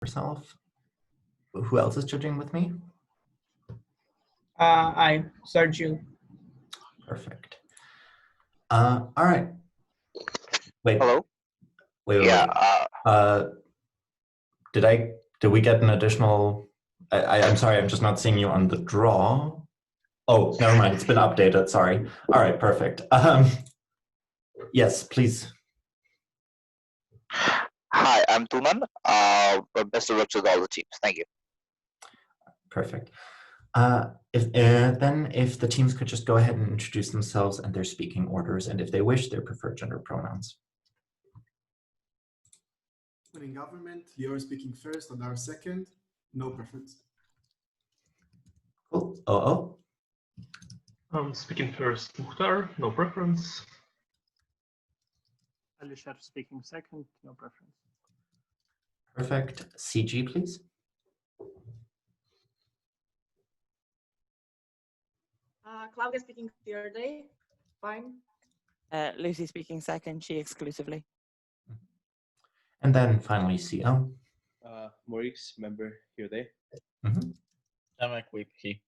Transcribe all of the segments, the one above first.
yourself. Who else is judging with me? I, Sergio. Perfect. All right. Wait. Hello? Wait. Yeah. Did we get an additional? I'm sorry, I'm just not seeing you on the draw. Oh, never mind. It's been updated. Sorry. All right. Perfect. Yes, please. Hi, I'm Tuman. Best of luck to all the teams. Thank you. Perfect. If the teams could just go ahead and introduce themselves and their speaking orders, and if they wish, their preferred gender pronouns. When in government, you're speaking first and our second, no preference. Cool. Oh. I'm speaking first, Mukhtar, no preference. Alisher speaking second, no preference. Perfect. CG, please. Claudia speaking third day, fine. Lucy speaking second, she exclusively. And then finally, CO. Maurice, member here, they. Tomek, he.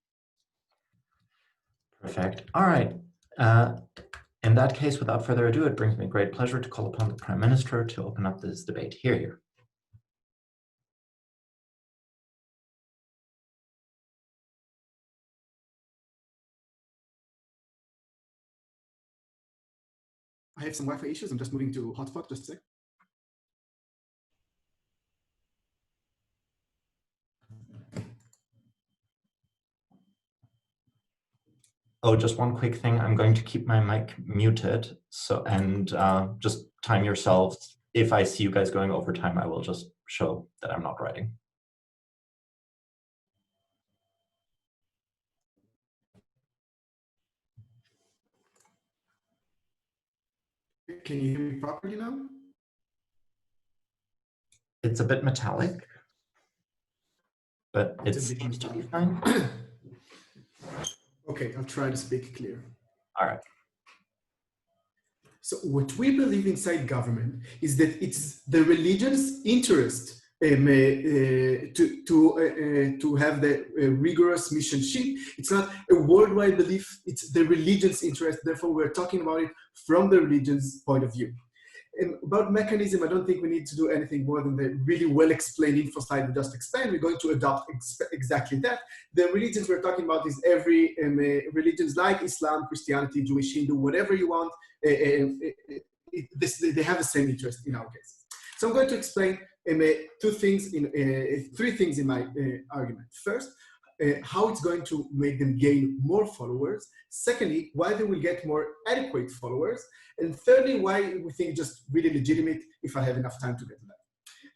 Perfect. All right. In that case, without further ado, it brings me great pleasure to call upon the Prime Minister to open up this debate. Here. I have some Wi-Fi issues. I'm just moving to hotspot, just a sec. Oh, just one quick thing. I'm going to keep my mic muted. And just time yourselves. If I see you guys going over time, I will just show that I'm not writing. Can you hear me properly now? It's a bit metallic, but it seems to be fine. Okay, I'll try to speak clear. All right. So what we believe inside government is that it's the religion's interest to have the rigorous missionship. It's not a worldwide belief, it's the religion's interest. Therefore, we're talking about it from the religion's point of view. And about mechanism, I don't think we need to do anything more than the really well-explained Infoslide we just explained. We're going to adopt exactly that. The religions we're talking about is every religions like Islam, Christianity, Jewish, Hindu, whatever you want. They have the same interest in our case. So I'm going to explain three things in my argument. First, how it's going to make them gain more followers. Secondly, why they will get more adequate followers. And thirdly, why we think it's just really legitimate if I have enough time to get to that.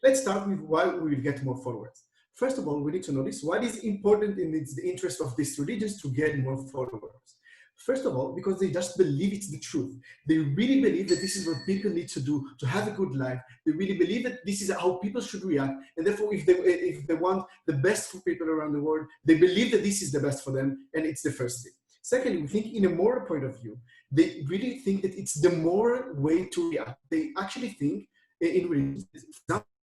Let's start with why we will get more followers. First of all, we need to notice what is important in the interest of these religions to get more followers. First of all, because they just believe it's the truth. They really believe that this is what people need to do to have a good life. They really believe that this is how people should react. And therefore, if they want the best for people around the world, they believe that this is the best for them. And it's the first thing. Secondly, we think in a moral point of view, they really think that it's the moral way to react. They actually think in religion,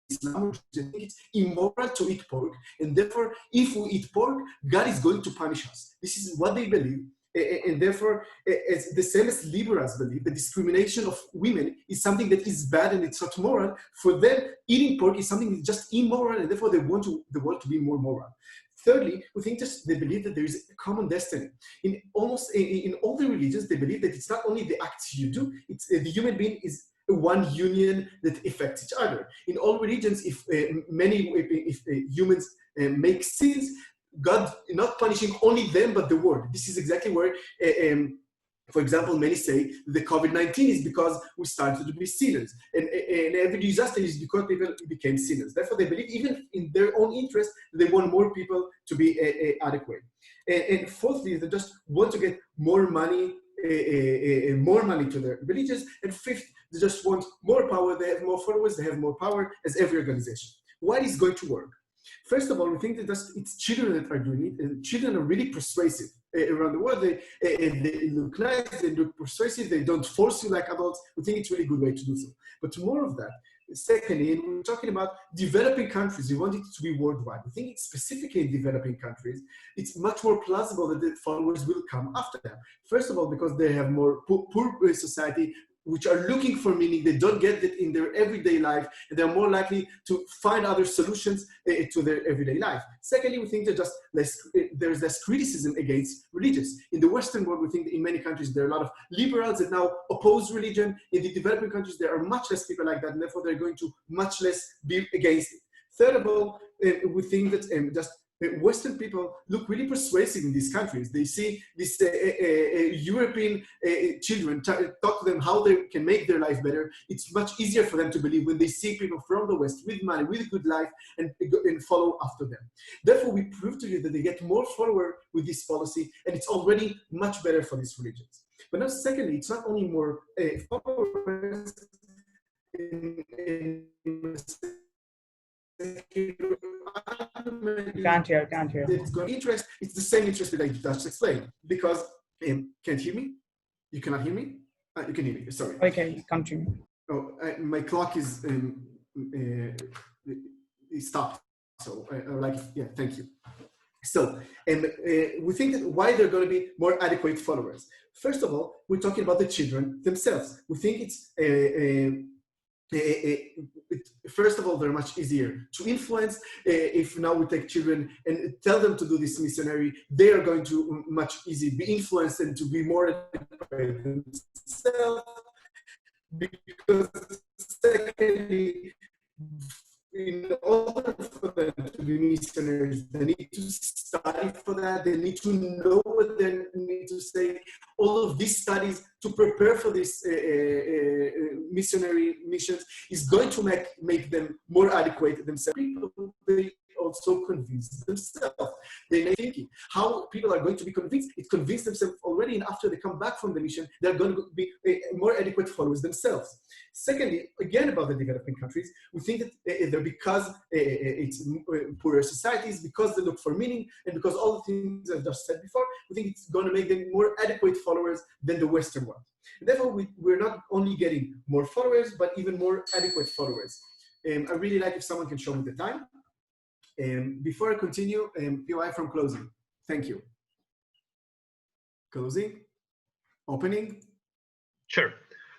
Islam, they think it's immoral to eat pork. And therefore, if we eat pork, God is going to punish us. This is what they believe. And therefore, it's the same as liberals believe, the discrimination of women is something that is bad and it's not moral. For them, eating pork is something that's just immoral, and therefore they want the world to be more moral. Thirdly, we think just they believe that there is a common destiny. In all the religions, they believe that it's not only the acts you do, it's the human being is one union that affects each other. In all religions, if humans make sins, God not punishing only them, but the world. This is exactly where, for example, many say the COVID-19 is because we started to be sinners. And every disaster is because people became sinners. Therefore, they believe even in their own interest, they want more people to be adequate. And fourthly, they just want to get more money to their religions. And fifth, they just want more power. They have more followers. They have more power as every organization. What is going to work? First of all, we think that it's children that are doing it, and children are really persuasive around the world. They look nice, they look persuasive, they don't force you like adults. We think it's a really good way to do so. But more of that, Secondly, we're talking about developing countries. We want it to be worldwide. I think it's specifically in developing countries, it's much more plausible that the followers will come after them. First of all, because they have more poor society, which are looking for meaning. They don't get it in their everyday life, and they're more likely to find other solutions to their everyday life. Secondly, we think that there's less criticism against religions. In the Western world, we think that in many countries there are a lot of liberals that now oppose religion. In the developing countries, there are much less people like that, and therefore they're going to much less be against it. Third of all, we think that Western people look really persuasive in these countries. They see these European children, talk to them how they can make their life better. It's much easier for them to believe when they see people from the West with money, with a good life, and follow after them. Therefore, we prove to you that they get more followers with this policy, and it's already much better for these religions. But now, secondly, it's not only more followers. Can't hear. It's got interest. It's the same interest that I just explained. Because can't hear me? You cannot hear me? You can hear me. Sorry. Okay, continue. Oh, my clock is stopped. So yeah, thank you. So we think that why they're going to be more adequate followers. First of all, we're talking about the children themselves. We think it's first of all, they're much easier to influence. If now we take children and tell them to do this missionary, they are going to much easier be influenced and to be more themselves. Because secondly, in order for them to be missionaries, they need to study for that. They need to know what they need to say. All of these studies to prepare for this missionary missions is going to make them more adequate themselves. People, they also convince themselves. They're thinking how people are going to be convinced. It convinced themselves already, and after they come back from the mission, they're going to be more adequate followers themselves. Secondly, again about the developing countries, we think that they're because it's poorer societies, because they look for meaning, and because all the things I've just said before, we think it's going to make them more adequate followers than the Western one. And therefore, we're not only getting more followers, but even more adequate followers. I really like if someone can show me the time. Before I continue, POI from closing. Thank you. Closing, opening. Sure.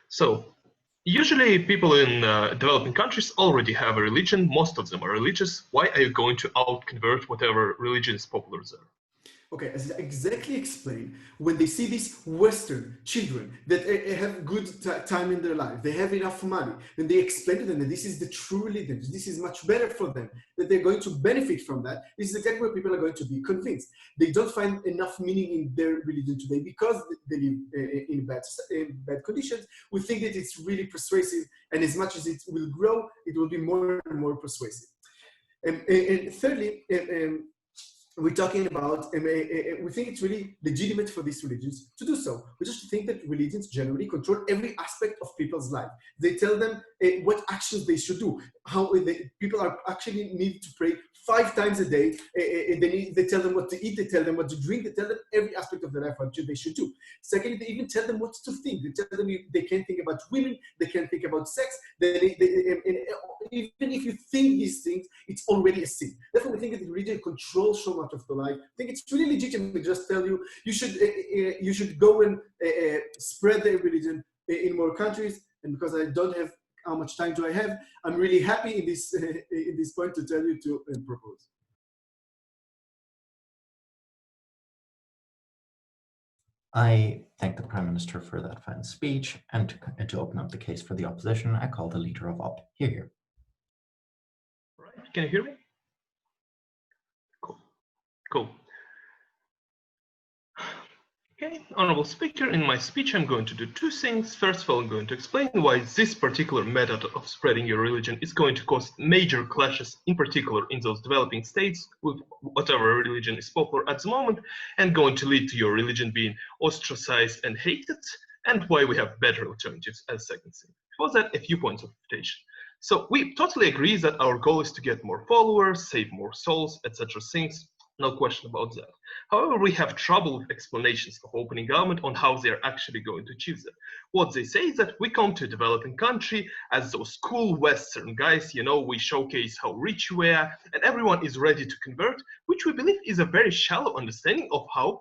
So usually people in developing countries already have a religion. Most of them are religious. Why are you going to out-convert whatever religion is popular there? Okay, as I exactly explained, when they see these Western children that have good time in their life, they have enough money, and they explain to them that this is the true religion, this is much better for them, that they're going to benefit from that, this is exactly where people are going to be convinced. They don't find enough meaning in their religion today because they live in bad conditions. We think that it's really persuasive, and as much as it will grow, it will be more and more persuasive. And thirdly, we're talking about, we think it's really legitimate for these religions to do so. We just think that religions generally control every aspect of people's life. They tell them what actions they should do, how people are actually need to pray 5 times a day. They tell them what to eat, they tell them what to drink, they tell them every aspect of their life what they should do. Secondly, they even tell them what to think. They tell them they can't think about women, they can't think about sex. Even if you think these things, it's already a sin. Therefore, we think that the religion controls so much of the life. I think it's really legitimate to just tell you, you should go and spread the religion in more countries. And because I don't have how much time do I have, I'm really happy in this point to tell you to propose. I thank the Prime Minister for that fine speech, and to open up the case for the opposition, I call the leader of op. Here. All right, can you hear me? Cool. Okay, Honorable Speaker, in my speech I'm going to do 2 things. First of all, I'm going to explain why this particular method of spreading your religion is going to cause major clashes, in particular in those developing states, with whatever religion is popular at the moment, and going to lead to your religion being ostracized and hated, and why we have better alternatives as a second thing. For that, a few points of refutation. So we totally agree that our goal is to get more followers, save more souls, etc. things. No question about that. However, we have trouble with explanations of opening government on how they're actually going to achieve that. What they say is that we come to a developing country as those cool Western guys, you know, we showcase how rich we are, and everyone is ready to convert, which we believe is a very shallow understanding of how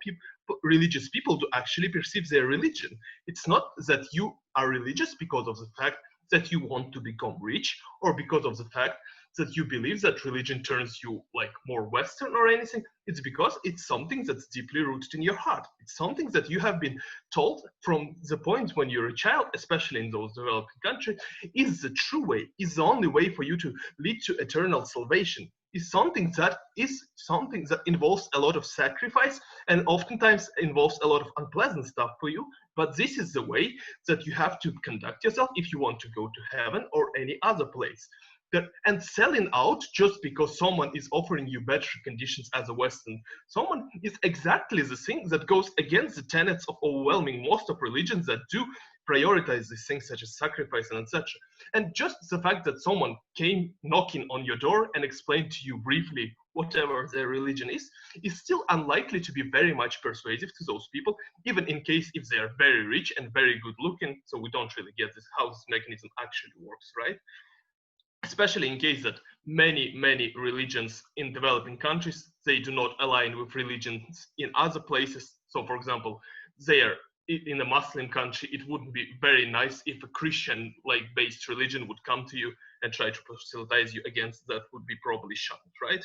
religious people do actually perceive their religion. It's not that you are religious because of the fact that you want to become rich, or because of the fact that you believe that religion turns you like more Western or anything. It's because it's something that's deeply rooted in your heart. It's something that you have been told from the point when you're a child, especially in those developing countries, is the true way, is the only way for you to lead to eternal salvation. Is something that involves a lot of sacrifice and oftentimes involves a lot of unpleasant stuff for you. But this is the way that you have to conduct yourself if you want to go to heaven or any other place. And selling out just because someone is offering you better conditions as a Western someone is exactly the thing that goes against the tenets of overwhelming most of religions that do prioritize these things such as sacrifice and etc. And just the fact that someone came knocking on your door and explained to you briefly whatever their religion is still unlikely to be very much persuasive to those people, even in case if they're very rich and very good looking. So we don't really get this how this mechanism actually works, right? Especially in case that many religions in developing countries, they do not align with religions in other places. So for example, in a Muslim country, it wouldn't be very nice if a Christian like based religion would come to you and try to proselytize you against that, would be probably shunned, right?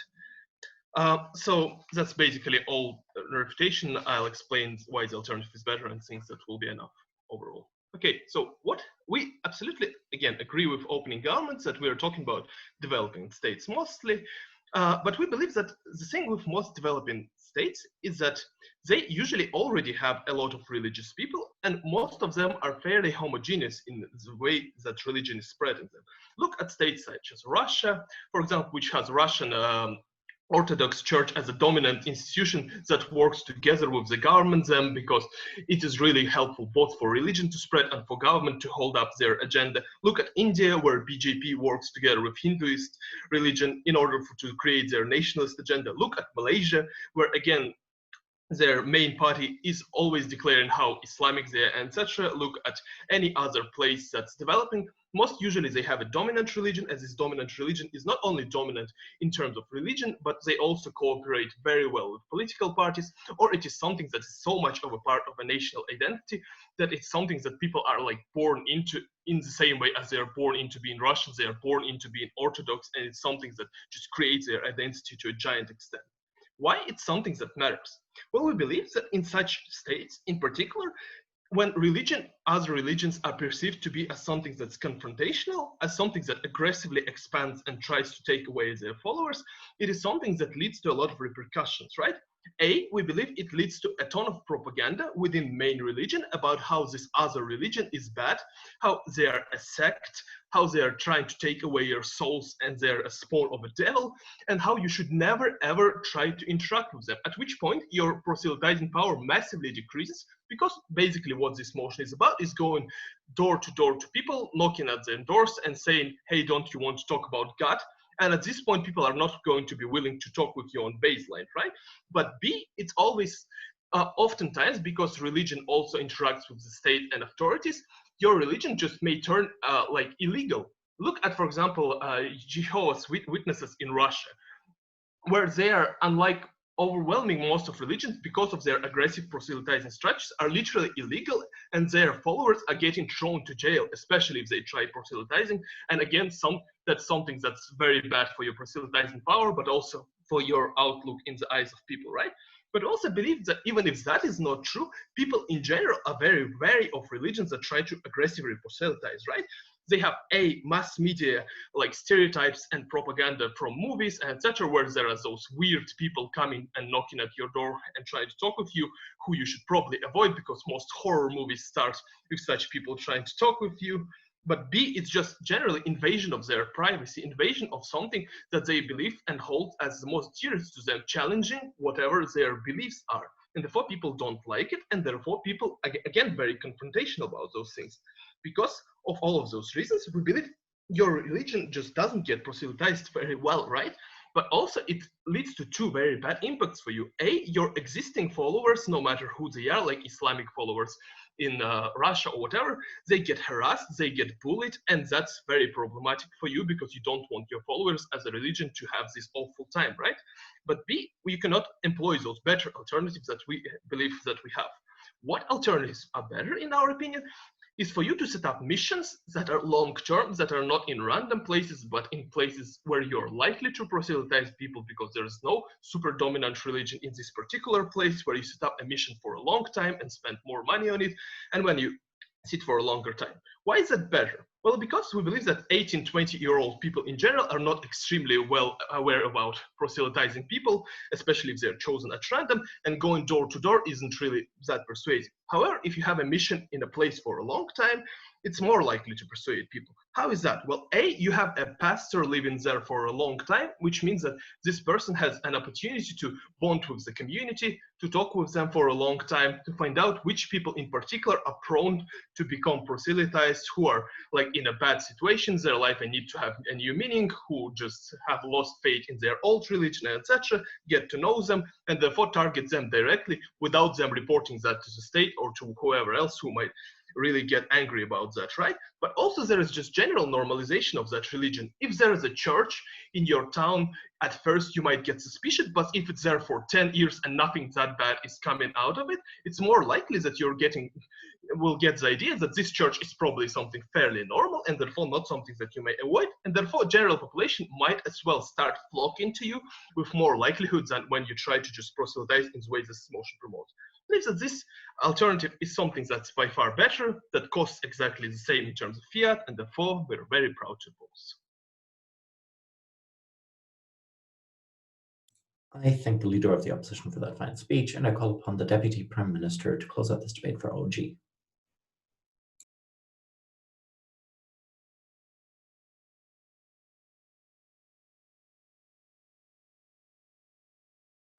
So that's basically all refutation. I'll explain why the alternative is better and think that will be enough overall. Okay, so what we absolutely, again, agree with opening governments that we are talking about developing states mostly, but we believe that the thing with most developing states is that they usually already have a lot of religious people, and most of them are fairly homogeneous in the way that religion is spread in them. Look at states such as Russia, for example, which has Russian Orthodox Church as a dominant institution that works together with the government then, because it is really helpful both for religion to spread and for government to hold up their agenda. Look at India, where BJP works together with Hinduist religion in order to create their nationalist agenda. Look at Malaysia, where again, their main party is always declaring how Islamic they are, etc. Look at any other place that's developing. Most usually they have a dominant religion, as this dominant religion is not only dominant in terms of religion, but they also cooperate very well with political parties, or it is something that is so much of a part of a national identity that it's something that people are like born into in the same way as they are born into being Russians, they are born into being Orthodox, and it's something that just creates their identity to a giant extent. Why it's something that matters? Well, we believe that in such states, in particular, when other religions are perceived to be as something that's confrontational, as something that aggressively expands and tries to take away their followers, it is something that leads to a lot of repercussions, right? We believe it leads to a ton of propaganda within main religion about how this other religion is bad, how they are a sect, how they are trying to take away your souls and they're a spawn of a devil, and how you should never ever try to interact with them, at which point your proselytizing power massively decreases, because basically what this motion is about is going door to door to people, knocking at their doors and saying, hey, don't you want to talk about God? And at this point, people are not going to be willing to talk with you on baseline, right? But B, it's always, oftentimes, because religion also interacts with the state and authorities, your religion just may turn like illegal. Look at, for example, Jehovah's Witnesses in Russia, where they are, unlike overwhelming most of religions, because of their aggressive proselytizing strategies, are literally illegal, and their followers are getting thrown to jail, especially if they try proselytizing. And again, that's something that's very bad for your proselytizing power, but also for your outlook in the eyes of people, right? But also believe that even if that is not true, people in general are very wary of religions that try to aggressively proselytize, right? They have mass media like stereotypes and propaganda from movies and etc., where there are those weird people coming and knocking at your door and trying to talk with you, who you should probably avoid, because most horror movies start with such people trying to talk with you. But B, it's just generally invasion of their privacy, invasion of something that they believe and hold as the most dearest to them, challenging whatever their beliefs are. And therefore people don't like it, and therefore people, again, very confrontational about those things. Because of all of those reasons, we believe your religion just doesn't get proselytized very well, right? but also it leads to two very bad impacts for you. A, your existing followers, no matter who they are, like Islamic followers in Russia or whatever, they get harassed, they get bullied, and that's very problematic for you because you don't want your followers as a religion to have this awful time, right? But B, you cannot employ those better alternatives that we believe that we have. What alternatives are better, in our opinion, is for you to set up missions that are long-term, that are not in random places, but in places where you're likely to proselytize people because there's no super dominant religion in this particular place, where you set up a mission for a long time and spend more money on it, and when you sit for a longer time. Why is that better? Well, because we believe that 18, 20-year-old people in general are not extremely well aware about proselytizing people, especially if they're chosen at random, and going door to door isn't really that persuasive. However, if you have a mission in a place for a long time, it's more likely to persuade people. How is that? Well, A, you have a pastor living there for a long time, which means that this person has an opportunity to bond with the community, to talk with them for a long time, to find out which people in particular are prone to become proselytized, who are like in a bad situations, their life and need to have a new meaning, who just have lost faith in their old religion, etc., get to know them, and therefore target them directly without them reporting that to the state or to whoever else who might really get angry about that, right? But also there is just general normalization of that religion. If there is a church in your town, at first you might get suspicious, but if it's there for 10 years and nothing that bad is coming out of it, it's more likely that will get the idea that this church is probably something fairly normal and therefore not something that you may avoid, and therefore general population might as well start flocking to you with more likelihood than when you try to just proselytize in the way this motion promotes. I believe that this alternative is something that's by far better, that costs exactly the same in terms of fiat, and therefore we're very proud to oppose. I thank the leader of the opposition for that fine speech, and I call upon the Deputy Prime Minister to close out this debate for OG.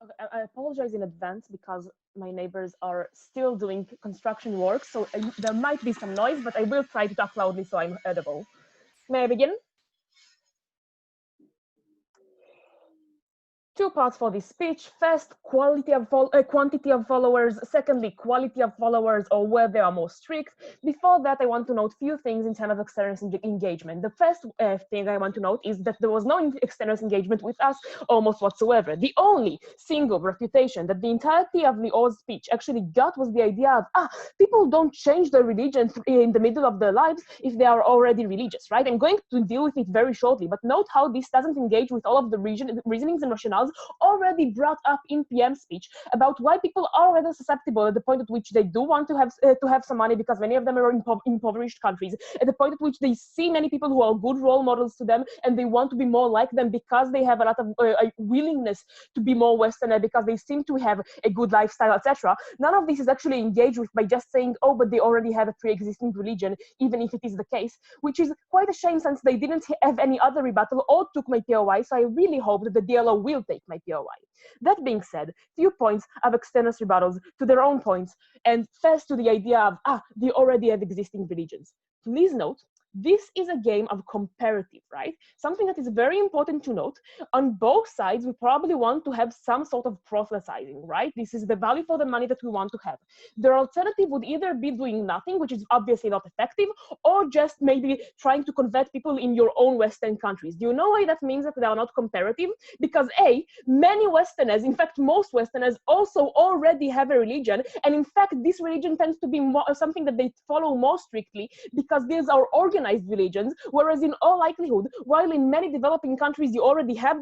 Okay, I apologize in advance because my neighbors are still doing construction work, so there might be some noise, but I will try to talk loudly so I'm audible. May I begin? Two parts for this speech. First, quantity of followers. Secondly, quality of followers, or where they are more strict. Before that, I want to note a few things in terms of external engagement. The first thing I want to note is that there was no external engagement with us almost whatsoever. The only single refutation that the entirety of the old speech actually got was the idea of, people don't change their religion in the middle of their lives if they are already religious, right? I'm going to deal with it very shortly, but note how this doesn't engage with all of the reasonings and rationales already brought up in PM speech about why people are already susceptible at the point at which they do want to have some money, because many of them are in impoverished countries, at the point at which they see many people who are good role models to them and they want to be more like them because they have a lot of a willingness to be more Western, because they seem to have a good lifestyle, etc. None of this is actually engaged with by just saying, oh, but they already have a pre-existing religion, even if it is the case, which is quite a shame since they didn't have any other rebuttal or took my POI, so I really hope that the DLO will take my POI. That being said, few points of external rebuttals to their own points, and first to the idea of, they already have existing religions. Please note, this is a game of comparative, right? Something that is very important to note. On both sides, we probably want to have some sort of proselytizing, right? This is the value for the money that we want to have. The alternative would either be doing nothing, which is obviously not effective, or just maybe trying to convert people in your own Western countries. Do you know why that means that they are not comparative? Because A, many Westerners, in fact, most Westerners also already have a religion, and in fact, this religion tends to be more, something that they follow more strictly because these are organized religions, whereas in all likelihood, while in many developing countries you already have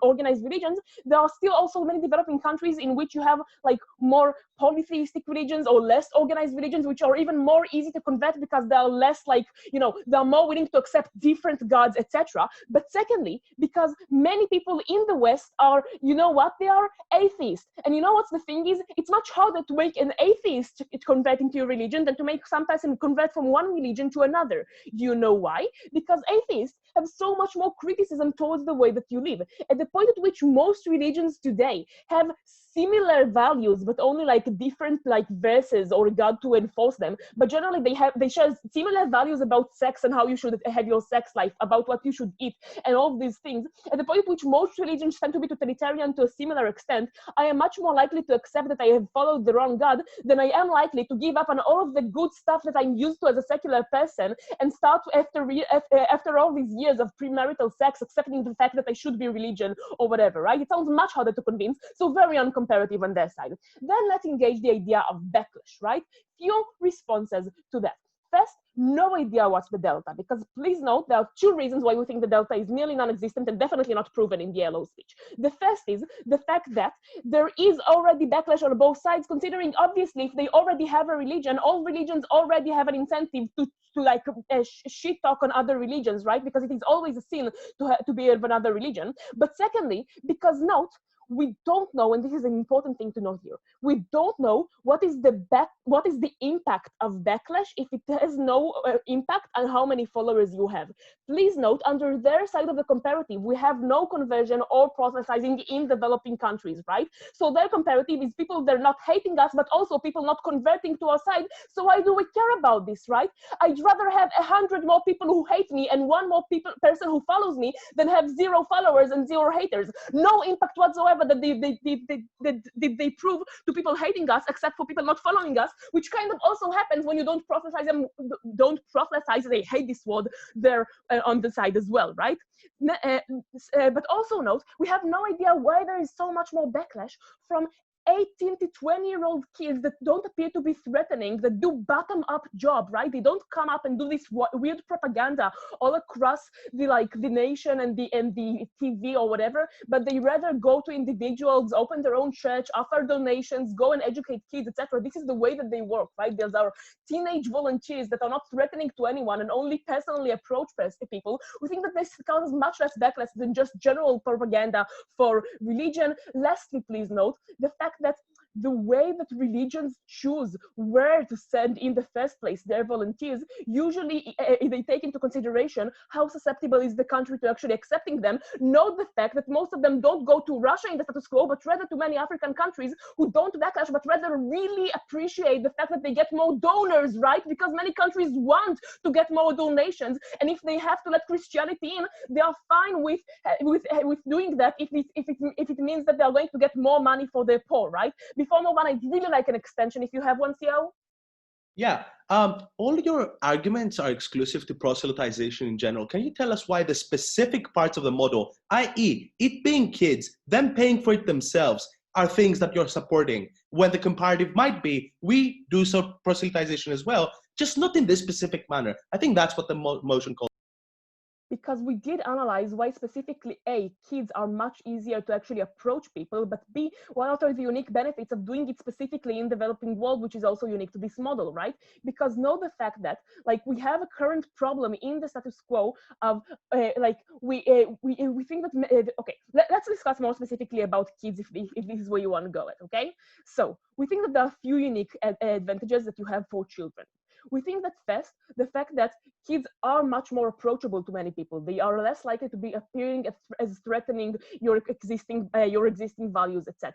organized religions, there are still also many developing countries in which you have like more polytheistic religions or less organized religions, which are even more easy to convert because they are less like, they are more willing to accept different gods, etc. But secondly, because many people in the West are, they are atheists. And what's the thing is, it's much harder to make an atheist convert into your religion than to make some person convert from one religion to another. Do you know why? Because atheists have so much more criticism towards the way that you live. At the point at which most religions today have similar values, but only like different like verses or God to enforce them. But generally they share similar values about sex and how you should have your sex life, about what you should eat, and all of these things. At the point at which most religions tend to be totalitarian to a similar extent, I am much more likely to accept that I have followed the wrong God than I am likely to give up on all of the good stuff that I'm used to as a secular person and start after all these years of premarital sex accepting the fact that I should be religion or whatever, right? It sounds much harder to convince, so very uncomparative on their side. Then let's engage the idea of backlash, right? Few responses to that. First, no idea what's the delta, because please note there are two reasons why we think the delta is nearly non-existent and definitely not proven in the yellow speech. The first is the fact that there is already backlash on both sides, considering obviously if they already have a religion, all religions already have an incentive to like shit talk on other religions, right? Because it is always a sin to be of another religion. But secondly, because note, we don't know, and this is an important thing to note here, we don't know what is the impact of backlash if it has no impact on how many followers you have. Please note, under their side of the comparative, we have no conversion or proselytizing in developing countries, right? So their comparative is people, they're not hating us, but also people not converting to our side. So why do we care about this, right? I'd rather have 100 more people who hate me and one more person who follows me than have 0 followers and 0 haters. No impact whatsoever that they prove to people hating us, except for people not following us, which kind of also happens when you don't proselytize, they hate this word, there on the side as well, right? But also note, we have no idea why there is so much more backlash from 18 to 20-year-old kids that don't appear to be threatening, that do bottom-up job, right? They don't come up and do this weird propaganda all across the nation and the TV or whatever, but they rather go to individuals, open their own church, offer donations, go and educate kids, etc. This is the way that they work, right? There's our teenage volunteers that are not threatening to anyone and only personally approach people. We think that this causes much less backlash than just general propaganda for religion. Lastly, please note the fact that the way that religions choose where to send in the first place their volunteers, usually they take into consideration how susceptible is the country to actually accepting them. Note the fact that most of them don't go to Russia in the status quo, but rather to many African countries who don't backlash, but rather really appreciate the fact that they get more donors, right? Because many countries want to get more donations, and if they have to let Christianity in, they are fine with doing that if it means that they are going to get more money for their poor, right? Before move on, I'd really like an extension if you have one, CL. Yeah, all your arguments are exclusive to proselytization in general. Can you tell us why the specific parts of the model, i.e. it being kids, them paying for it themselves, are things that you're supporting, when the comparative might be, we do some proselytization as well, just not in this specific manner? I think that's what the motion calls. Because we did analyze why specifically A, kids are much easier to actually approach people, but B, what are the unique benefits of doing it specifically in developing world, which is also unique to this model, right? Because know the fact that we have a current problem in the status quo of we think that okay, let's discuss more specifically about kids if this is where you want to go at, okay? So we think that there are a few unique advantages that you have for children. We think that first, the fact that kids are much more approachable to many people. They are less likely to be appearing as threatening your existing values, etc.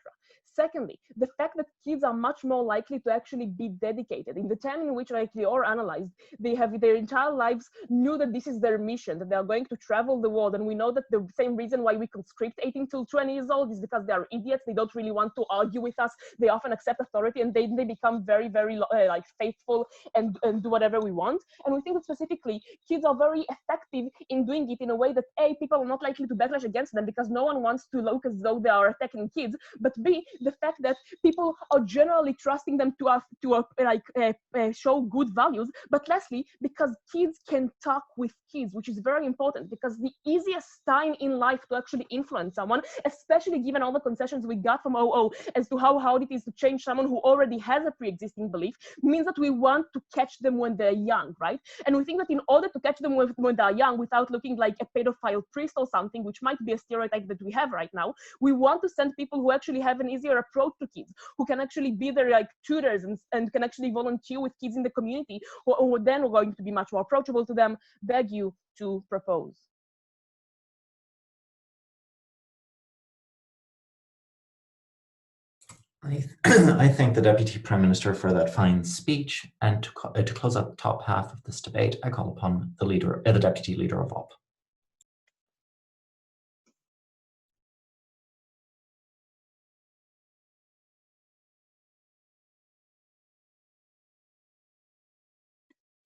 Secondly, the fact that kids are much more likely to actually be dedicated. In the time in which they are analyzed, they have their entire lives knew that this is their mission, that they are going to travel the world. And we know that the same reason why we conscript 18 to 20 years old is because they are idiots. They don't really want to argue with us. They often accept authority and they become very, very faithful and do whatever we want. And we think that specifically kids are very effective in doing it in a way that A, people are not likely to backlash against them because no one wants to look as though they are attacking kids, but B, the fact that people are generally trusting them to show good values. But lastly, because kids can talk with kids, which is very important, because the easiest time in life to actually influence someone, especially given all the concessions we got from OO as to how hard it is to change someone who already has a pre-existing belief, means that we want to catch them when they're young, right? And we think that in order to catch them when they're young without looking like a pedophile priest or something, which might be a stereotype that we have right now, we want to send people who actually have an easier approach to kids, who can actually be their tutors and can actually volunteer with kids in the community, who then are going to be much more approachable to them. Beg you to propose. I thank the Deputy Prime Minister for that fine speech, and to close out the top half of this debate, I call upon the leader, the Deputy Leader of OP.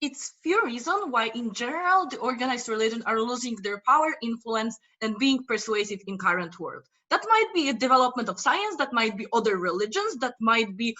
It's few reasons why, in general, the organized religion are losing their power, influence, and being persuasive in current world. That might be a development of science, that might be other religions, that might be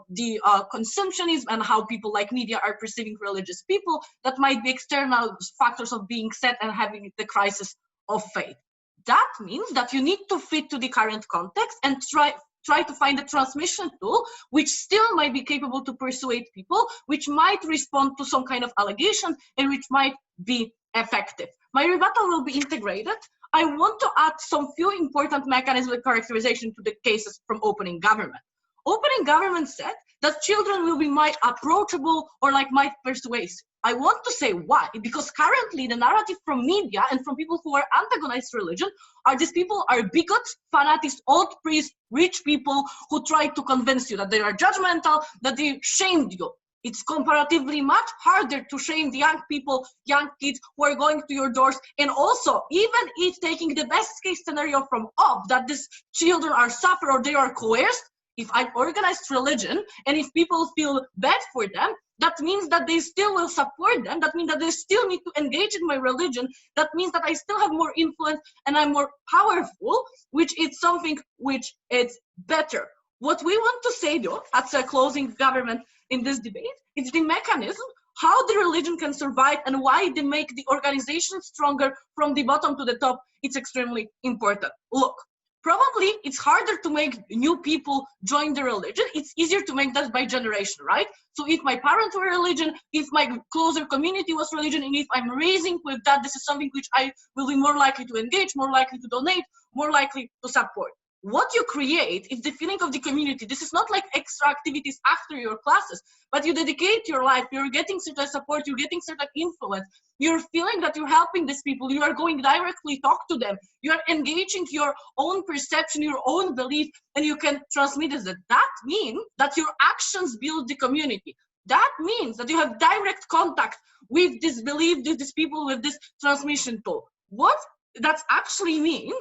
the consumptionism and how people like media are perceiving religious people, that might be external factors of being set and having the crisis of faith. That means that you need to fit to the current context and try to find a transmission tool which still might be capable to persuade people, which might respond to some kind of allegation, and which might be effective. My rebuttal will be integrated. I want to add some few important mechanisms of characterization to the cases from opening government. Opening government said that children will be might approachable or might persuasive. I want to say why, because currently the narrative from media and from people who are antagonized religion are these people are bigots, fanatics, old priests, rich people who try to convince you that they are judgmental, that they shamed you. It's comparatively much harder to shame the young people, young kids who are going to your doors, and also even if taking the best case scenario from up that these children are suffer or they are coerced, if I'm organized religion and if people feel bad for them, that means that they still will support them. That means that they still need to engage in my religion. That means that I still have more influence and I'm more powerful, which is something which is better. What we want to say though, as a closing government in this debate, is the mechanism how the religion can survive and why they make the organization stronger from the bottom to the top. It's extremely important. Look. Probably it's harder to make new people join the religion. It's easier to make that by generation, right? So if my parents were religion, if my closer community was religion, and if I'm raising with that, this is something which I will be more likely to engage, more likely to donate, more likely to support. What you create is the feeling of the community. This is not like extra activities after your classes, but you dedicate your life, you're getting certain support, you're getting certain influence, you're feeling that you're helping these people, you are going directly talk to them, you are engaging your own perception, your own belief, and you can transmit it. That means that your actions build the community. That means that you have direct contact with this belief, with these people, with this transmission tool. What that actually means,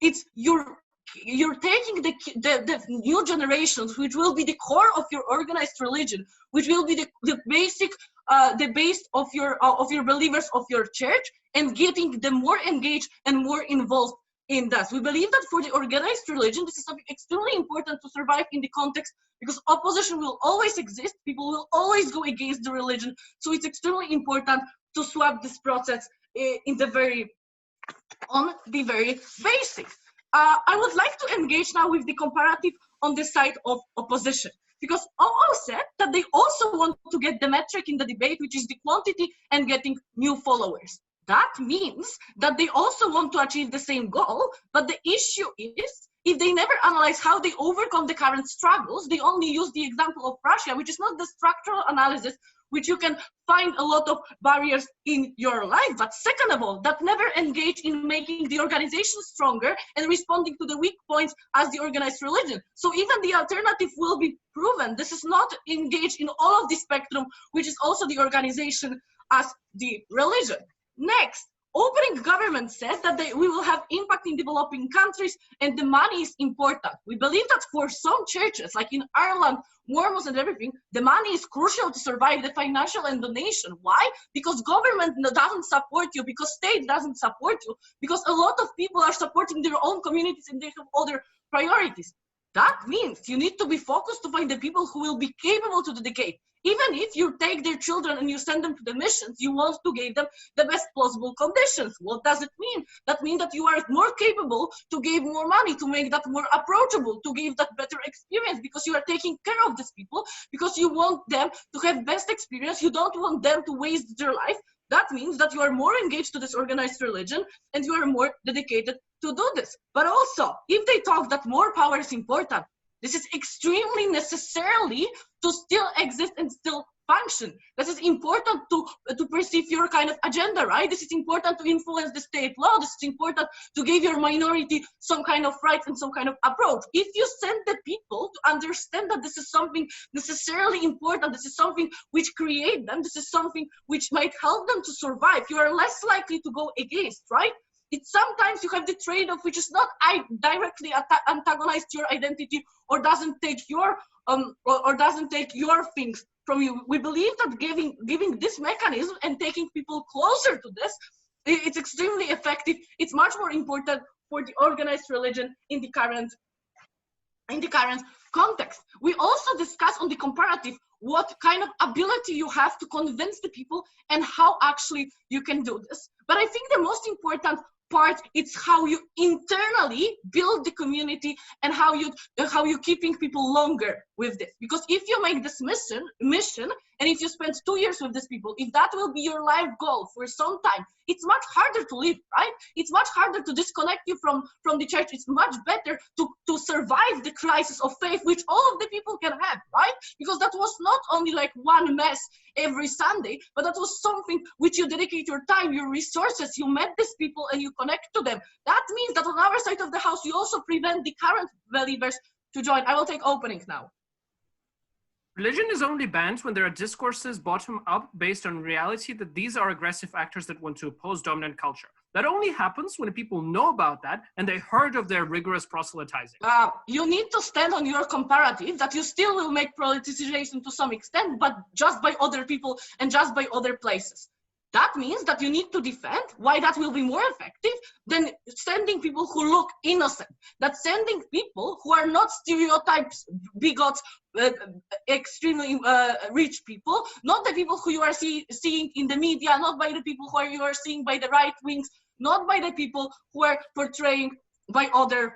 it's you're taking the new generations, which will be the core of your organized religion, which will be the basic, the base of your believers of your church, and getting them more engaged and more involved in that. We believe that for the organized religion, this is something extremely important to survive in the context, because opposition will always exist. People will always go against the religion. So it's extremely important to swap this process on the very basics. I would like to engage now with the comparative on the side of opposition, because all said that they also want to get the metric in the debate, which is the quantity and getting new followers. That means that they also want to achieve the same goal, but the issue is, if they never analyze how they overcome the current struggles, they only use the example of Russia, which is not the structural analysis, which you can find a lot of barriers in your life. But second of all, that never engage in making the organization stronger and responding to the weak points as the organized religion. So even the alternative will be proven. This is not engaged in all of the spectrum, which is also the organization as the religion. Next, opening government says that we will have impact in developing countries and the money is important. We believe that for some churches, like in Ireland, Mormons and everything, the money is crucial to survive the financial and donation. Why? Because government doesn't support you, because state doesn't support you, because a lot of people are supporting their own communities and they have other priorities. That means you need to be focused to find the people who will be capable to dedicate. Even if you take their children and you send them to the missions, you want to give them the best possible conditions. What does it mean? That means that you are more capable to give more money, to make that more approachable, to give that better experience, because you are taking care of these people, because you want them to have best experience. You don't want them to waste their life. That means that you are more engaged to this organized religion and you are more dedicated to do this. But also, if they talk that more power is important, this is extremely necessarily to still exist and still function. This is important to perceive your kind of agenda, right? This is important to influence the state law. This is important to give your minority some kind of rights and some kind of approach. If you send the people to understand that this is something necessarily important, this is something which create them, this is something which might help them to survive, you are less likely to go against, right? It's sometimes you have the trade-off which is not directly antagonized to your identity or doesn't take your or doesn't take your things from you. We believe that giving this mechanism and taking people closer to this, it's extremely effective. It's much more important for the organized religion in the current context. We also discuss on the comparative what kind of ability you have to convince the people and how actually you can do this. But I think the most important part is how you internally build the community and how you keeping people longer with this. Because if you make this mission and if you spend 2 years with these people, if that will be your life goal for some time, it's much harder to live, right? It's much harder to disconnect you from the church. It's much better to survive the crisis of faith, which all of the people can have, right? Because that was not only like one mess every Sunday, but that was something which you dedicate your time, your resources, you met these people and you connect to them. That means that on our side of the house, you also prevent the current believers to join. I will take opening now. Religion is only banned when there are discourses bottom up based on reality that these are aggressive actors that want to oppose dominant culture. That only happens when people know about that and they heard of their rigorous proselytizing. You need to stand on your comparative that you still will make politicization to some extent, but just by other people and just by other places. That means that you need to defend why that will be more effective than sending people who look innocent. That sending people who are not stereotypes, bigots, extremely rich people, not the people who you are seeing in the media, not by the people who you are seeing by the right wings, not by the people who are portraying by other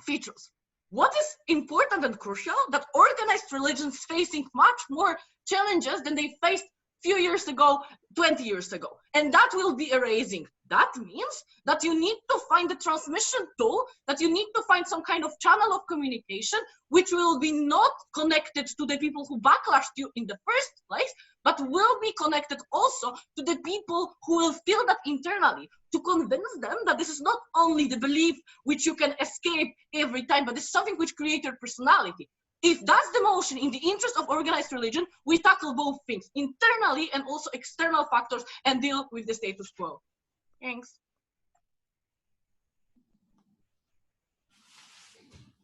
features. What is important and crucial, that organized religions facing much more challenges than they faced few years ago, 20 years ago, and that will be erasing. That means that you need to find a transmission tool, that you need to find some kind of channel of communication which will be not connected to the people who backlashed you in the first place, but will be connected also to the people who will feel that internally, to convince them that this is not only the belief which you can escape every time, but this is something which creates your personality. If that's the motion in the interest of organized religion, we tackle both things, internally and also external factors, and deal with the status quo. Thanks.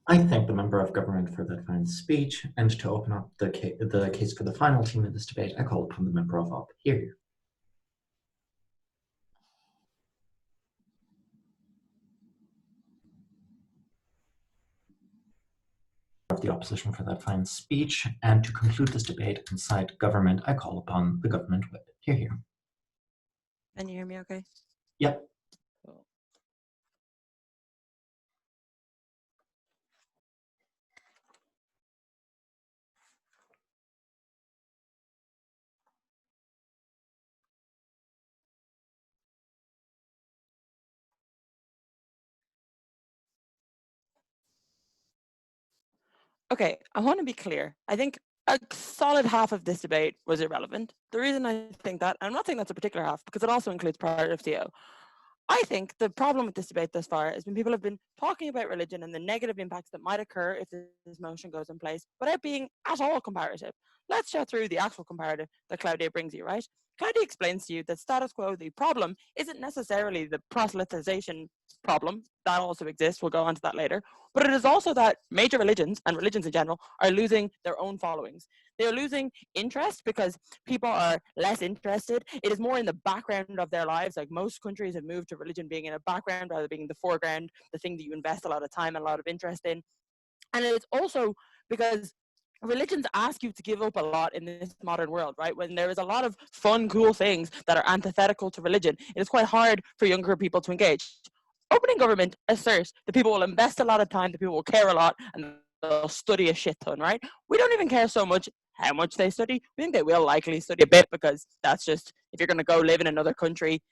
I thank the member of government for that fine speech, and to open up the case for the final team in this debate, I call upon the member of op. Here. Of the opposition for that fine speech, and to conclude this debate inside government, I call upon the government whip. Here. Can you hear me okay? Yep. Cool. Okay, I want to be clear. I think a solid half of this debate was irrelevant. The reason I think that, I'm not saying that's a particular half, because it also includes part of CO. I think the problem with this debate thus far is when people have been talking about religion and the negative impacts that might occur if this motion goes in place without being at all comparative. Let's chat through the actual comparative that Claudia brings you, right? Claudia explains to you that status quo, the problem, isn't necessarily the proselytization problem. That also exists. We'll go on to that later. But it is also that major religions, and religions in general, are losing their own followings. They are losing interest because people are less interested. It is more in the background of their lives. Like most countries have moved to religion being in a background rather than being in the foreground, the thing that you invest a lot of time and a lot of interest in. And it is also because religions ask you to give up a lot in this modern world, right? When there is a lot of fun, cool things that are antithetical to religion, it is quite hard for younger people to engage. Opening government asserts that people will invest a lot of time, that people will care a lot, and they'll study a shit ton, right? We don't even care so much how much they study. We think they will likely study a bit because that's just, if you're going to go live in another country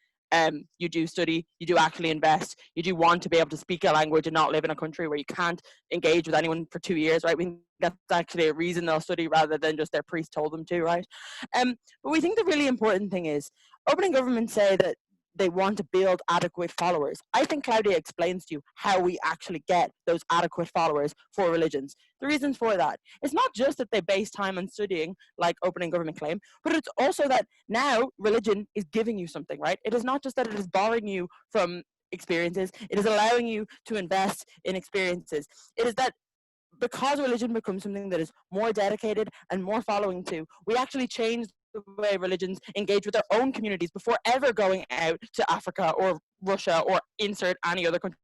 you do study, you do actually invest, you do want to be able to speak a language and not live in a country where you can't engage with anyone for 2 years, right? We think that's actually a reason they'll study rather than just their priest told them to, right? But we think the really important thing is, opening governments say that they want to build adequate followers. I think Claudia explains to you how we actually get those adequate followers for religions. The reasons for that, it's not just that they base time on studying, like opening government claim, but it's also that now religion is giving you something, right? It is not just that it is borrowing you from experiences, it is allowing you to invest in experiences. It is that because religion becomes something that is more dedicated and more following to, we actually change the way religions engage with their own communities before ever going out to Africa or Russia or insert any other country.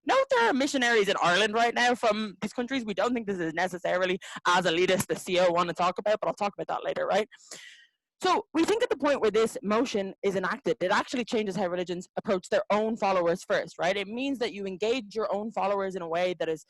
Note there are missionaries in Ireland right now from these countries. We don't think this is necessarily as elitist the CEO want to talk about, but I'll talk about that later, right? So we think at the point where this motion is enacted, it actually changes how religions approach their own followers first, right? It means that you engage your own followers in a way that is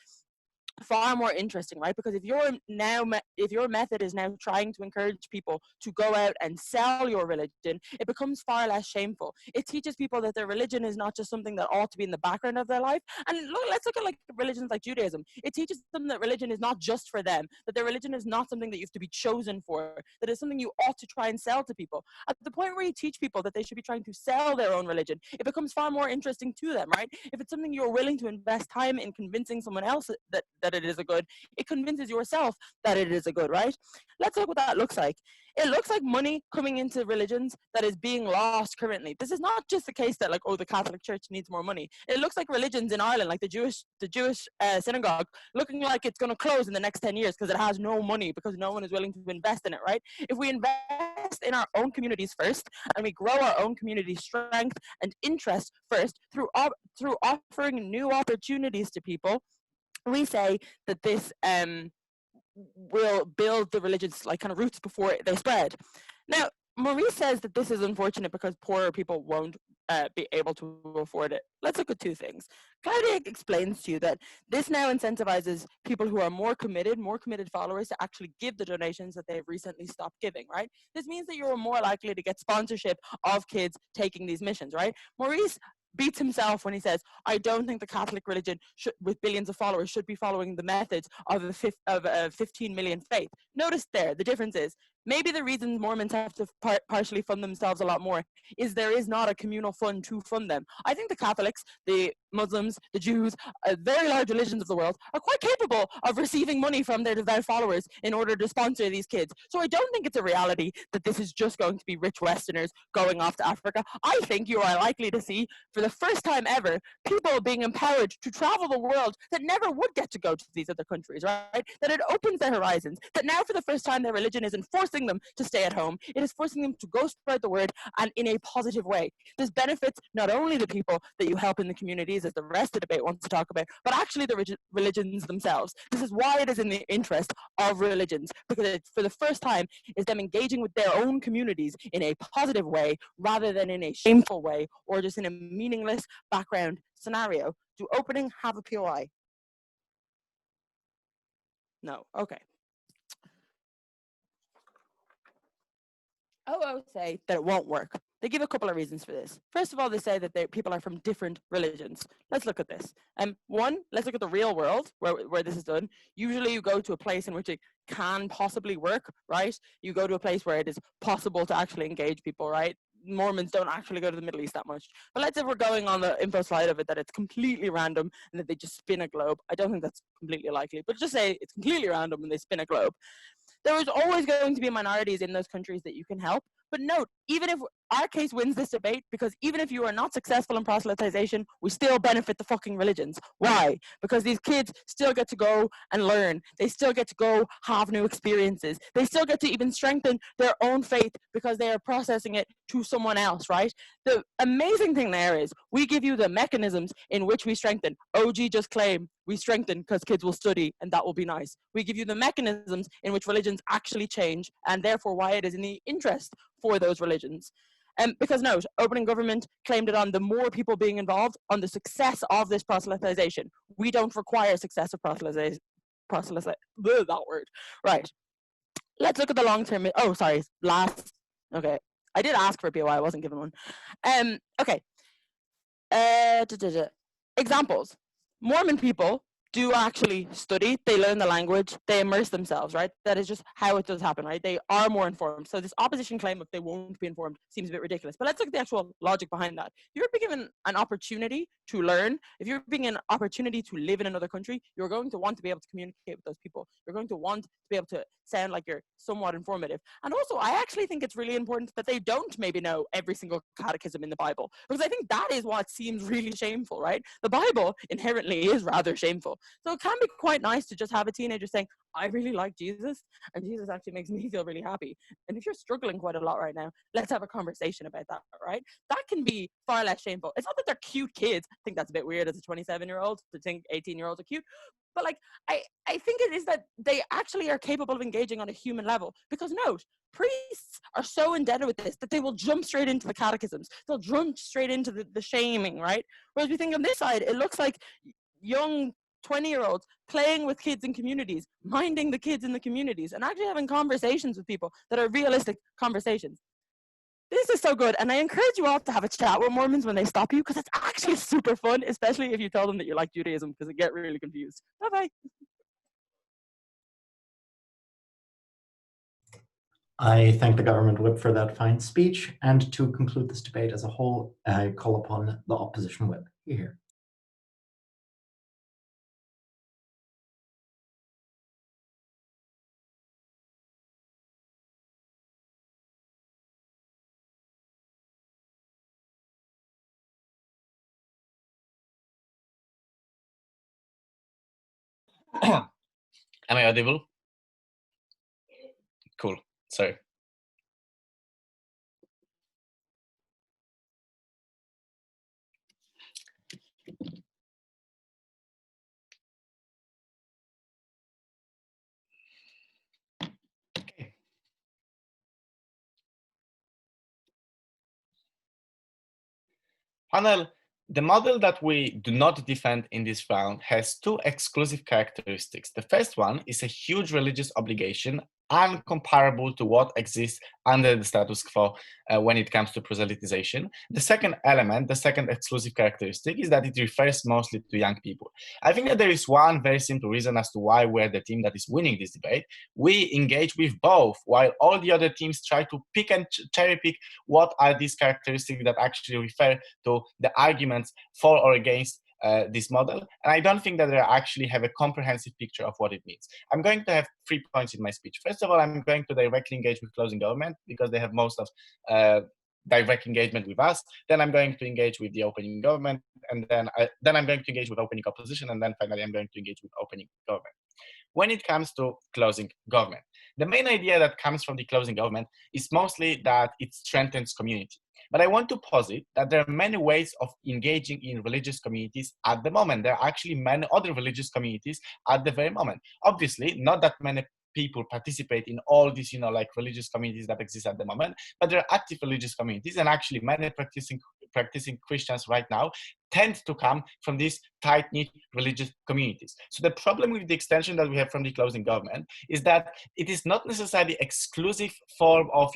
far more interesting, right? Because if your method is now trying to encourage people to go out and sell your religion, it becomes far less shameful. It teaches people that their religion is not just something that ought to be in the background of their life. And look, let's look at like religions like Judaism. It teaches them that religion is not just for them, that their religion is not something that you have to be chosen for, that it's something you ought to try and sell to people. At the point where you teach people that they should be trying to sell their own religion, it becomes far more interesting to them, right? If it's something you're willing to invest time in convincing someone else that it is a good, it convinces yourself that it is a good, right? Let's look what that looks like. It looks like money coming into religions that is being lost currently. This is not just the case that like, oh, the Catholic Church needs more money. It looks like religions in Ireland, like the Jewish synagogue, looking like it's going to close in the next 10 years because it has no money, because no one is willing to invest in it, right? If we invest in our own communities first, and we grow our own community strength and interest first through offering new opportunities to people, we say that this will build the religious like kind of roots before they spread. Now, Maurice says that this is unfortunate because poorer people won't be able to afford it. Let's look at two things. Claudia explains to you that this now incentivizes people who are more committed followers to actually give the donations that they've recently stopped giving, right? This means that you're more likely to get sponsorship of kids taking these missions, right? Maurice beats himself when he says, I don't think the Catholic religion with billions of followers should be following the methods of a 15 million faith. Notice there, the difference is, maybe the reason Mormons have to partially fund themselves a lot more is there is not a communal fund to fund them. I think the Catholics, the Muslims, the Jews, very large religions of the world are quite capable of receiving money from their devout followers in order to sponsor these kids. So I don't think it's a reality that this is just going to be rich Westerners going off to Africa. I think you are likely to see, for the first time ever, people being empowered to travel the world that never would get to go to these other countries, right? That it opens their horizons, that now for the first time their religion isn't forcing them to stay at home, it is forcing them to go spread the word, and in a positive way. This benefits not only the people that you help in the communities, as the rest of the debate wants to talk about, but actually the religions themselves. This is why it is in the interest of religions, because it, for the first time, is them engaging with their own communities in a positive way rather than in a shameful way or just in a meaningless background scenario. Do opening have a POI? No. Okay. I would say that it won't work. They give a couple of reasons for this. First of all, they say that people are from different religions. Let's look at this. One, let's look at the real world where this is done. Usually you go to a place in which it can possibly work, right? You go to a place where it is possible to actually engage people, right? Mormons don't actually go to the Middle East that much. But let's say we're going on the info slide of it that it's completely random and that they just spin a globe. I don't think that's completely likely, but just say it's completely random and they spin a globe. There is always going to be minorities in those countries that you can help. But note, even if our case wins this debate, because even if you are not successful in proselytization, we still benefit the fucking religions. Why? Because these kids still get to go and learn. They still get to go have new experiences. They still get to even strengthen their own faith because they are processing it to someone else, right? The amazing thing there is we give you the mechanisms in which we strengthen. OG just claim we strengthen because kids will study and that will be nice. We give you the mechanisms in which religions actually change and therefore why it is in the interest for those religions. Because note, opening government claimed it on the more people being involved, on the success of this proselytization. We don't require success of proselytization. That word. Right. Let's look at the long-term, okay. I did ask for a POI, I wasn't given one. Okay. Examples. Mormon people do actually study, they learn the language, they immerse themselves, right? That is just how it does happen, right? They are more informed. So this opposition claim of they won't be informed seems a bit ridiculous. But let's look at the actual logic behind that. If you're given an opportunity to learn, if you're being an opportunity to live in another country, you're going to want to be able to communicate with those people. You're going to want to be able to sound like you're somewhat informative. And also, I actually think it's really important that they don't maybe know every single catechism in the Bible, because I think that is what seems really shameful, right? The Bible inherently is rather shameful. So it can be quite nice to just have a teenager saying, I really like Jesus, and Jesus actually makes me feel really happy. And if you're struggling quite a lot right now, let's have a conversation about that, right? That can be far less shameful. It's not that they're cute kids. I think that's a bit weird as a 27-year-old to think 18-year-olds are cute. But like, I think it is that they actually are capable of engaging on a human level. Because note, priests are so indebted with this that they will jump straight into the catechisms. They'll jump straight into the shaming, right? Whereas we think on this side, it looks like young 20-year-olds playing with kids in communities, minding the kids in the communities, and actually having conversations with people that are realistic conversations. This is so good, and I encourage you all to have a chat with Mormons when they stop you, because it's actually super fun, especially if you tell them that you like Judaism, because they get really confused. Bye-bye. I thank the government whip for that fine speech, and to conclude this debate as a whole, I call upon the opposition whip. Here. Am I audible? Cool. Sorry. Okay. Panel, the model that we do not defend in this round has two exclusive characteristics. The first one is a huge religious obligation, uncomparable to what exists under the status quo when it comes to proselytization. The second element, the second exclusive characteristic, is that it refers mostly to young people. I think that there is one very simple reason as to why we're the team that is winning this debate. We engage with both, while all the other teams try to pick and cherry pick what are these characteristics that actually refer to the arguments for or against this model. And I don't think that they actually have a comprehensive picture of what it means. I'm going to have 3 points in my speech. First of all, I'm going to directly engage with closing government because they have most of direct engagement with us. Then I'm going to engage with the opening government, and then I'm going to engage with opening opposition, and then finally I'm going to engage with opening government. When it comes to closing government, the main idea that comes from the closing government is mostly that it strengthens community. But I want to posit that there are many ways of engaging in religious communities at the moment. There are actually many other religious communities at the very moment. Obviously, not that many people participate in all these, like religious communities that exist at the moment, but there are active religious communities, and actually many practicing Christians right now tend to come from these tight-knit religious communities. So the problem with the extension that we have from the closing government is that it is not necessarily exclusive form of,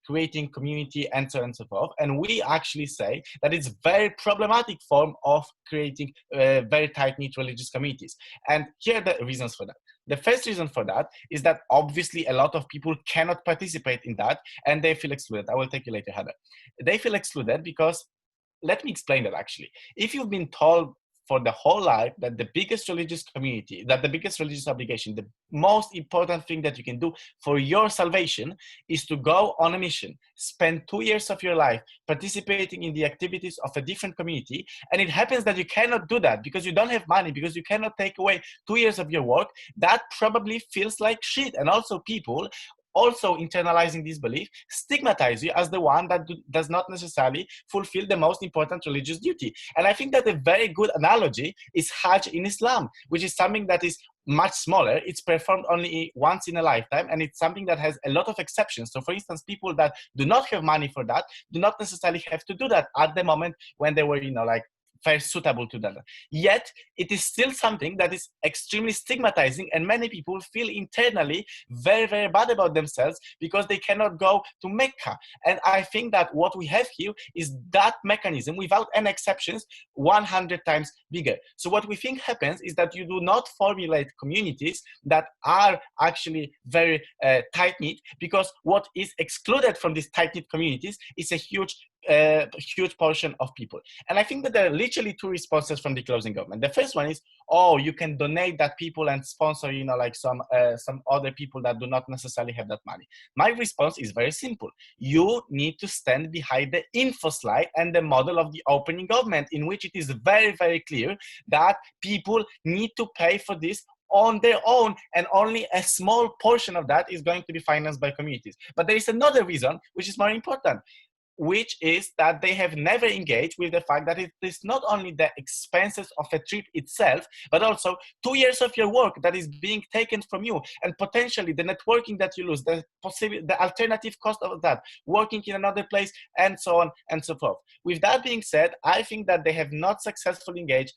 creating community and so on and so forth. And we actually say that it's very problematic form of creating very tight-knit religious communities. And here are the reasons for that. The first reason for that is that obviously a lot of people cannot participate in that and they feel excluded. I will take you later, Heather. They feel excluded because, let me explain that actually. If you've been told for the whole life that the biggest religious community, that the biggest religious obligation, the most important thing that you can do for your salvation is to go on a mission, spend 2 years of your life participating in the activities of a different community, and it happens that you cannot do that because you don't have money, because you cannot take away 2 years of your work, that probably feels like shit. And also people also internalizing this belief stigmatize you as the one that does not necessarily fulfill the most important religious duty. And I think that a very good analogy is Hajj in Islam, which is something that is much smaller. It's performed only once in a lifetime, and it's something that has a lot of exceptions. So for instance, people that do not have money for that do not necessarily have to do that at the moment when they were, very suitable to them. Yet, it is still something that is extremely stigmatizing, and many people feel internally very, very bad about themselves because they cannot go to Mecca. And I think that what we have here is that mechanism, without any exceptions, 100 times bigger. So what we think happens is that you do not formulate communities that are actually very tight-knit, because what is excluded from these tight-knit communities is a huge portion of people. And I think that there are literally two responses from the closing government. The first one is, oh, you can donate that people and sponsor, you know, like some other people that do not necessarily have that money. My response is very simple. You need to stand behind the Infoslide and the model of the opening government, in which it is very, very clear that people need to pay for this on their own, and only a small portion of that is going to be financed by communities. But there is another reason, which is more important, which is that they have never engaged with the fact that it is not only the expenses of a trip itself, but also 2 years of your work that is being taken from you, and potentially the networking that you lose, the alternative cost of that, working in another place, and so on and so forth. With that being said, I think that they have not successfully engaged,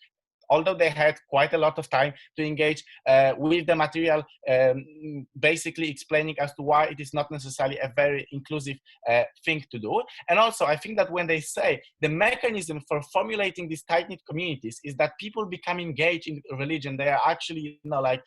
although they had quite a lot of time to engage with the material, basically explaining as to why it is not necessarily a very inclusive thing to do. And also, I think that when they say the mechanism for formulating these tight-knit communities is that people become engaged in religion, they are actually, you know, like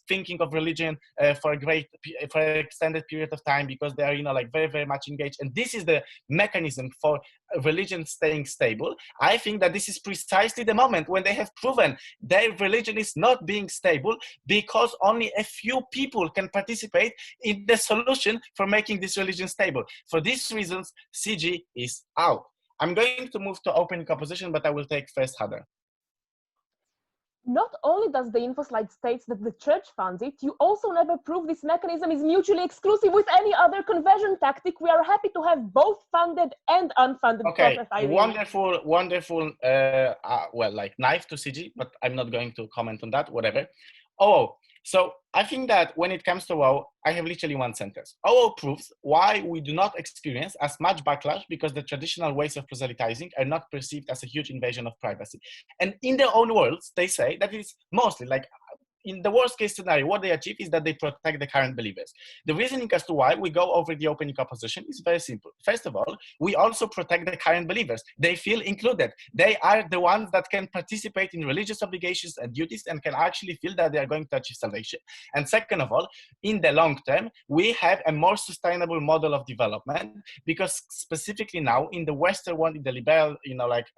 thinking of religion for an extended period of time, because they are, you know, like very, very much engaged. And this is the mechanism for religion staying stable. I think that this is precisely the moment when they have proven their religion is not being stable, because only a few people can participate in the solution for making this religion stable. For these reasons, CG is out. I'm going to move to open composition, but I will take first Heather. Not only does the Infoslide states that the church funds it, you also never prove this mechanism is mutually exclusive with any other conversion tactic. We are happy to have both funded and unfunded. Okay, proselytizing. wonderful, well, like knife to CG, but I'm not going to comment on that, whatever. Oh, so I think that when it comes to WoW, I have literally one sentence. WoW proves why we do not experience as much backlash, because the traditional ways of proselytizing are not perceived as a huge invasion of privacy. And in their own words, they say that it's mostly like, in the worst case scenario, what they achieve is that they protect the current believers. The reasoning as to why we go over the opening opposition is very simple. First of all, we also protect the current believers. They feel included. They are the ones that can participate in religious obligations and duties and can actually feel that they are going to achieve salvation. And second of all, in the long term, we have a more sustainable model of development, because specifically now in the Western world, in the liberal, you know, like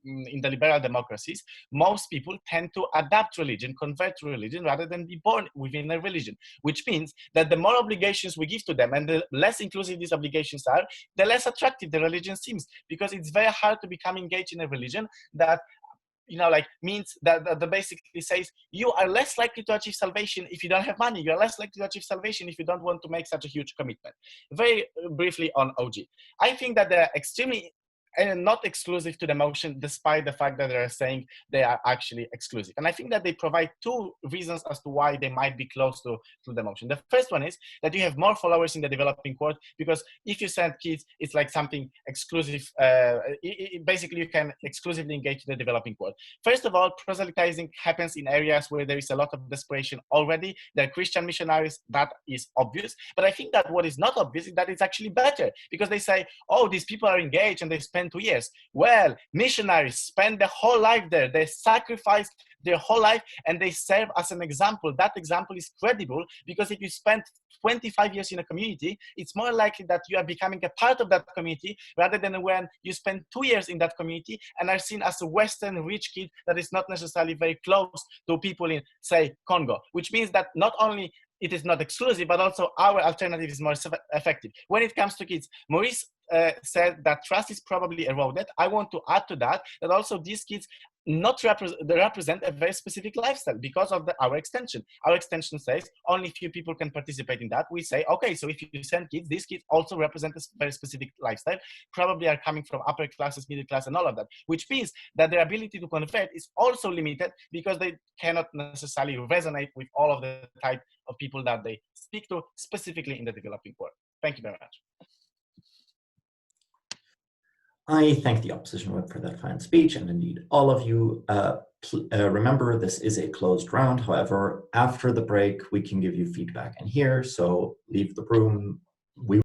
in the liberal democracies, most people tend to adapt religion, convert to religion, rather than be born within a religion, which means that the more obligations we give to them and the less inclusive these obligations are, the less attractive the religion seems, because it's very hard to become engaged in a religion that, you know, like means that basically says you are less likely to achieve salvation if you don't have money. You're less likely to achieve salvation if you don't want to make such a huge commitment. Very briefly on OG. I think that they're extremely and not exclusive to the motion, despite the fact that they're saying they are actually exclusive. And I think that they provide two reasons as to why they might be close to the motion. The first one is that you have more followers in the developing world, because if you send kids, it's like something exclusive. Basically, you can exclusively engage the developing world. First of all, proselytizing happens in areas where there is a lot of desperation already. There are Christian missionaries, that is obvious. But I think that what is not obvious is that it's actually better, because they say, oh, these people are engaged and they spend 2 years. Well, missionaries spend their whole life there. They sacrifice their whole life and they serve as an example. That example is credible, because if you spend 25 years in a community, it's more likely that you are becoming a part of that community, rather than when you spend 2 years in that community and are seen as a Western rich kid that is not necessarily very close to people in, say, Congo, which means that not only it is not exclusive, but also our alternative is more effective. When it comes to kids, Maurice said that trust is probably eroded. I want to add to that also these kids they represent a very specific lifestyle because of our extension. Our extension says only few people can participate in that. We say, okay, so if you send kids, these kids also represent a very specific lifestyle, probably are coming from upper classes, middle class, and all of that, which means that their ability to convert is also limited, because they cannot necessarily resonate with all of the type of people that they speak to, specifically in the developing world. Thank you very much. I thank the opposition whip for that fine speech, and indeed all of you. Remember, this is a closed round. However, after the break, we can give you feedback in here, so leave the room. We